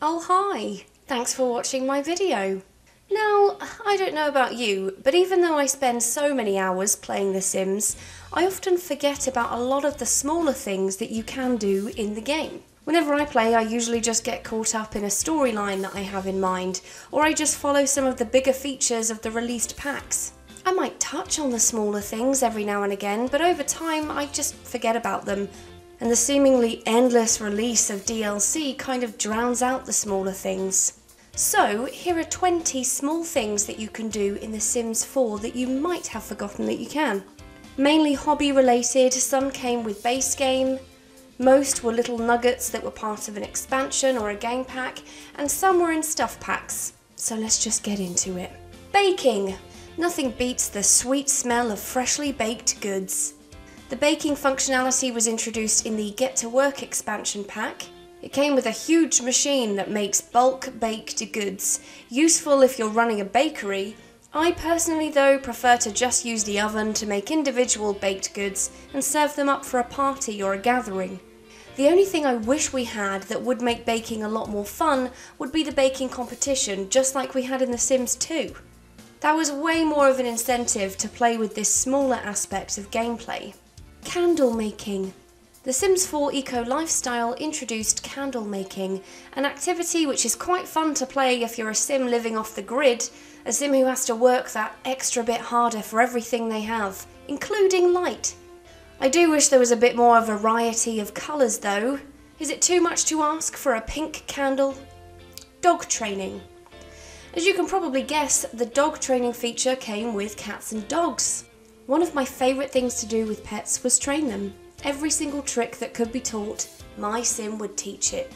Oh hi! Thanks for watching my video. Now, I don't know about you, but even though I spend so many hours playing The Sims, I often forget about a lot of the smaller things that you can do in the game. Whenever I play, I usually just get caught up in a storyline that I have in mind, or I just follow some of the bigger features of the released packs. I might touch on the smaller things every now and again, but over time I just forget about them, and the seemingly endless release of DLC kind of drowns out the smaller things. So, here are 20 small things that you can do in The Sims 4 that you might have forgotten that you can. Mainly hobby related, some came with base game, most were little nuggets that were part of an expansion or a game pack, and some were in stuff packs. So let's just get into it. Baking! Nothing beats the sweet smell of freshly baked goods. The baking functionality was introduced in the Get to Work expansion pack. It came with a huge machine that makes bulk baked goods, useful if you're running a bakery. I personally though prefer to just use the oven to make individual baked goods and serve them up for a party or a gathering. The only thing I wish we had that would make baking a lot more fun would be the baking competition, just like we had in The Sims 2. That was way more of an incentive to play with this smaller aspect of gameplay. Candle making. The Sims 4 Eco Lifestyle introduced candle making, an activity which is quite fun to play if you're a sim living off the grid, a sim who has to work that extra bit harder for everything they have, including light. I do wish there was a bit more variety of colours though. Is it too much to ask for a pink candle? Dog training. As you can probably guess, the dog training feature came with cats and dogs. One of my favourite things to do with pets was train them. Every single trick that could be taught, my sim would teach it.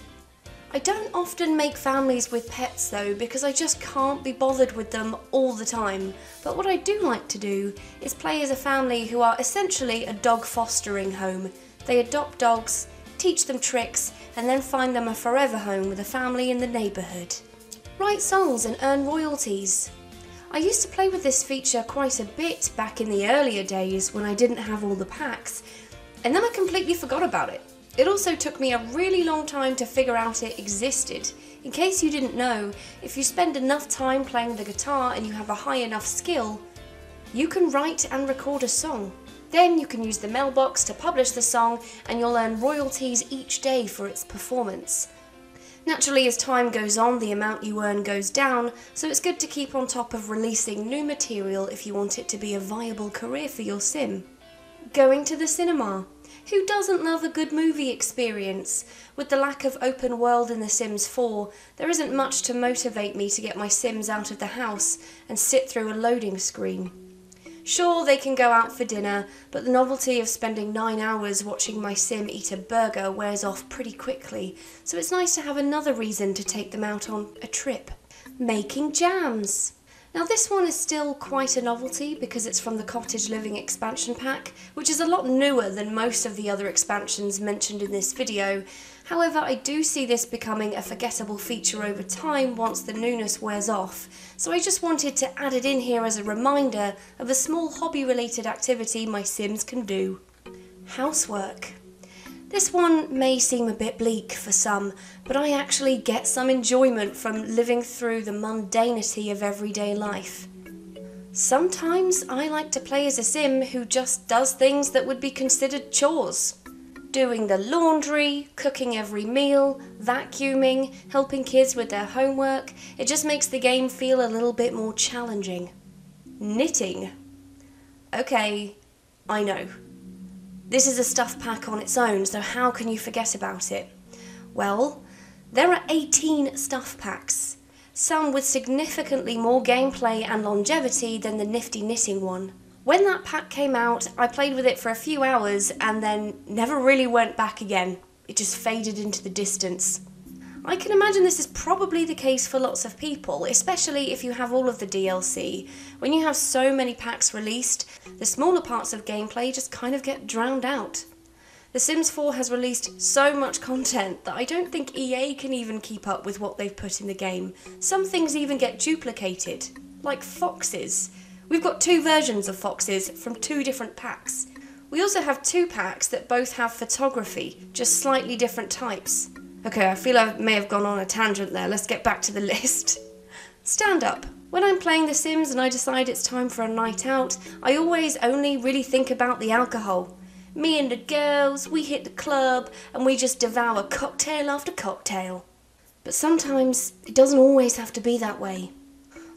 I don't often make families with pets though, because I just can't be bothered with them all the time. But what I do like to do is play as a family who are essentially a dog fostering home. They adopt dogs, teach them tricks, and then find them a forever home with a family in the neighbourhood. Write songs and earn royalties. I used to play with this feature quite a bit back in the earlier days when I didn't have all the packs, and then I completely forgot about it. It also took me a really long time to figure out it existed. In case you didn't know, if you spend enough time playing the guitar and you have a high enough skill, you can write and record a song. Then you can use the mailbox to publish the song and you'll earn royalties each day for its performance. Naturally, as time goes on, the amount you earn goes down, so it's good to keep on top of releasing new material if you want it to be a viable career for your sim. Going to the cinema. Who doesn't love a good movie experience? With the lack of open world in The Sims 4, there isn't much to motivate me to get my sims out of the house and sit through a loading screen. Sure, they can go out for dinner, but the novelty of spending 9 hours watching my sim eat a burger wears off pretty quickly, so it's nice to have another reason to take them out on a trip. Making jams. Now this one is still quite a novelty because it's from the Cottage Living expansion pack, which is a lot newer than most of the other expansions mentioned in this video. However, I do see this becoming a forgettable feature over time once the newness wears off, so I just wanted to add it in here as a reminder of a small hobby-related activity my sims can do. Housework. This one may seem a bit bleak for some, but I actually get some enjoyment from living through the mundanity of everyday life. Sometimes I like to play as a sim who just does things that would be considered chores. Doing the laundry, cooking every meal, vacuuming, helping kids with their homework, it just makes the game feel a little bit more challenging. Knitting. Okay, I know. This is a stuff pack on its own, so how can you forget about it? Well, there are 18 stuff packs, some with significantly more gameplay and longevity than the nifty knitting one. When that pack came out, I played with it for a few hours and then never really went back again. It just faded into the distance. I can imagine this is probably the case for lots of people, especially if you have all of the DLC. When you have so many packs released, the smaller parts of gameplay just kind of get drowned out. The Sims 4 has released so much content that I don't think EA can even keep up with what they've put in the game. Some things even get duplicated, like foxes. We've got 2 versions of foxes from 2 different packs. We also have 2 packs that both have photography, just slightly different types. Okay, I feel I may have gone on a tangent there. Let's get back to the list. Stand up. When I'm playing The Sims and I decide it's time for a night out, I always only really think about the alcohol. Me and the girls, we hit the club and we just devour cocktail after cocktail. But sometimes it doesn't always have to be that way.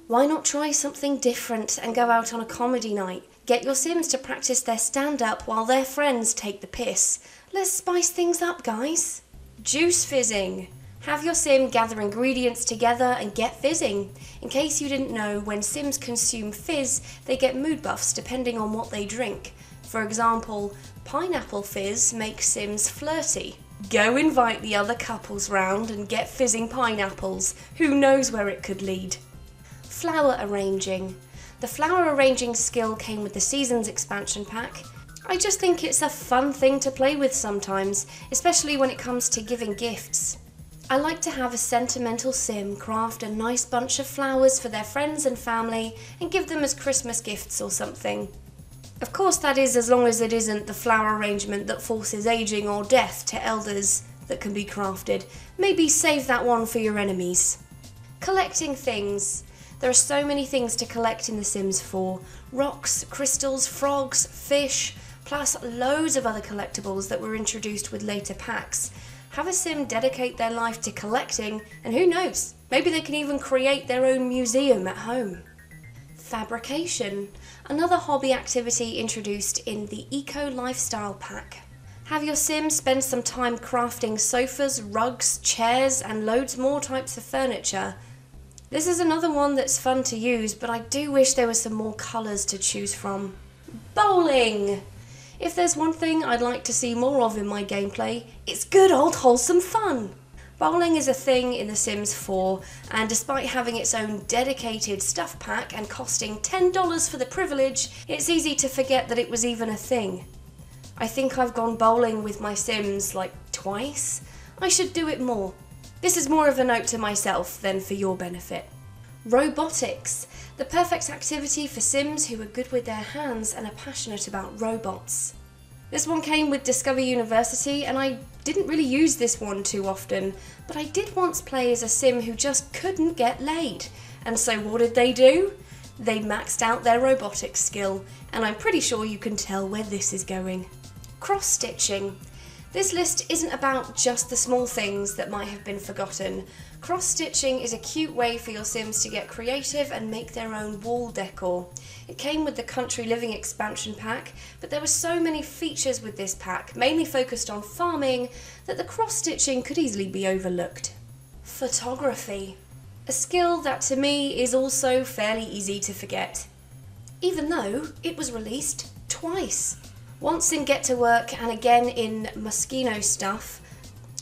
Why not try something different and go out on a comedy night? Get your Sims to practice their stand-up while their friends take the piss. Let's spice things up, guys. Juice fizzing. Have your Sim gather ingredients together and get fizzing. In case you didn't know, when Sims consume fizz, they get mood buffs depending on what they drink. For example, pineapple fizz makes Sims flirty. Go invite the other couples round and get fizzing pineapples. Who knows where it could lead? Flower arranging. The flower arranging skill came with the Seasons expansion pack. I just think it's a fun thing to play with sometimes, especially when it comes to giving gifts. I like to have a sentimental Sim craft a nice bunch of flowers for their friends and family and give them as Christmas gifts or something. Of course, that is as long as it isn't the flower arrangement that forces aging or death to elders that can be crafted. Maybe save that one for your enemies. Collecting things. There are so many things to collect in The Sims 4. Rocks, crystals, frogs, fish, plus loads of other collectibles that were introduced with later packs. Have a Sim dedicate their life to collecting, and who knows, maybe they can even create their own museum at home. Fabrication, another hobby activity introduced in the Eco Lifestyle pack. Have your Sim spend some time crafting sofas, rugs, chairs, and loads more types of furniture. This is another one that's fun to use, but I do wish there were some more colours to choose from. Bowling! If there's one thing I'd like to see more of in my gameplay, it's good old wholesome fun! Bowling is a thing in The Sims 4, and despite having its own dedicated stuff pack and costing $10 for the privilege, it's easy to forget that it was even a thing. I think I've gone bowling with my Sims like twice. I should do it more. This is more of a note to myself than for your benefit. Robotics, the perfect activity for Sims who are good with their hands and are passionate about robots. This one came with Discover University, and I didn't really use this one too often, but I did once play as a Sim who just couldn't get laid. And so what did they do? They maxed out their robotics skill, and I'm pretty sure you can tell where this is going. Cross-stitching. This list isn't about just the small things that might have been forgotten. Cross-stitching is a cute way for your Sims to get creative and make their own wall decor. It came with the Country Living expansion pack, but there were so many features with this pack, mainly focused on farming, that the cross-stitching could easily be overlooked. Photography. A skill that to me is also fairly easy to forget, even though it was released twice. Once in Get to Work and again in Moschino Stuff.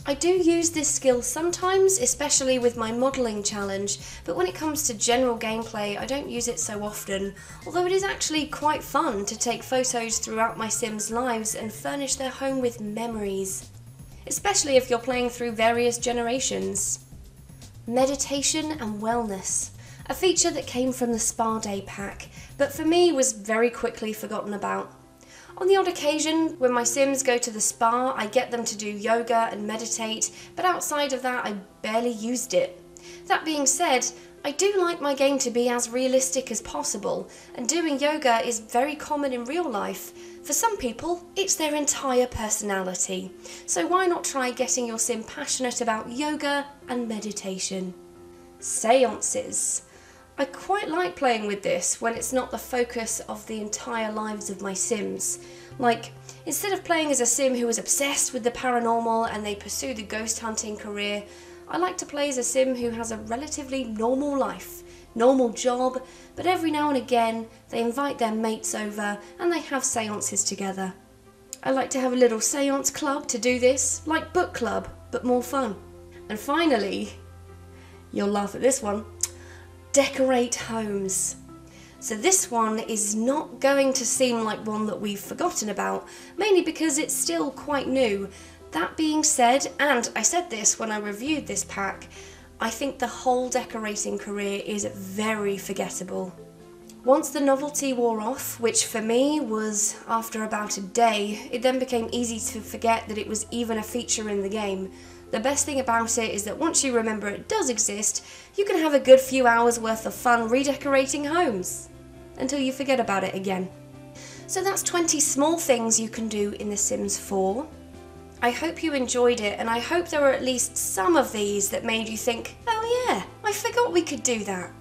I do use this skill sometimes, especially with my modelling challenge, but when it comes to general gameplay I don't use it so often, although it is actually quite fun to take photos throughout my Sims' lives and furnish their home with memories, especially if you're playing through various generations. Meditation and wellness, a feature that came from the Spa Day pack, but for me was very quickly forgotten about. On the odd occasion, when my Sims go to the spa, I get them to do yoga and meditate, but outside of that I barely used it. That being said, I do like my game to be as realistic as possible, and doing yoga is very common in real life. For some people, it's their entire personality, so why not try getting your Sim passionate about yoga and meditation? Seances. I quite like playing with this when it's not the focus of the entire lives of my Sims. Like, instead of playing as a Sim who is obsessed with the paranormal and they pursue the ghost hunting career, I like to play as a Sim who has a relatively normal life, normal job, but every now and again they invite their mates over and they have seances together. I like to have a little seance club to do this, like book club, but more fun. And finally, you'll laugh at this one, decorate homes. So this one is not going to seem like one that we've forgotten about, mainly because it's still quite new. That being said, and I said this when I reviewed this pack, I think the whole decorating career is very forgettable. Once the novelty wore off, which for me was after about a day, it then became easy to forget that it was even a feature in the game. The best thing about it is that once you remember it does exist, you can have a good few hours worth of fun redecorating homes, until you forget about it again. So that's 20 small things you can do in The Sims 4. I hope you enjoyed it, and I hope there were at least some of these that made you think, oh yeah, I forgot we could do that.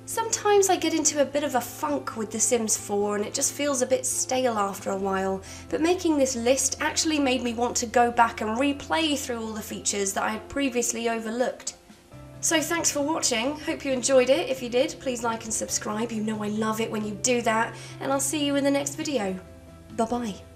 Sometimes I get into a bit of a funk with The Sims 4 and it just feels a bit stale after a while, but making this list actually made me want to go back and replay through all the features that I had previously overlooked. So thanks for watching, hope you enjoyed it. If you did, please like and subscribe, you know I love it when you do that, and I'll see you in the next video. Bye bye.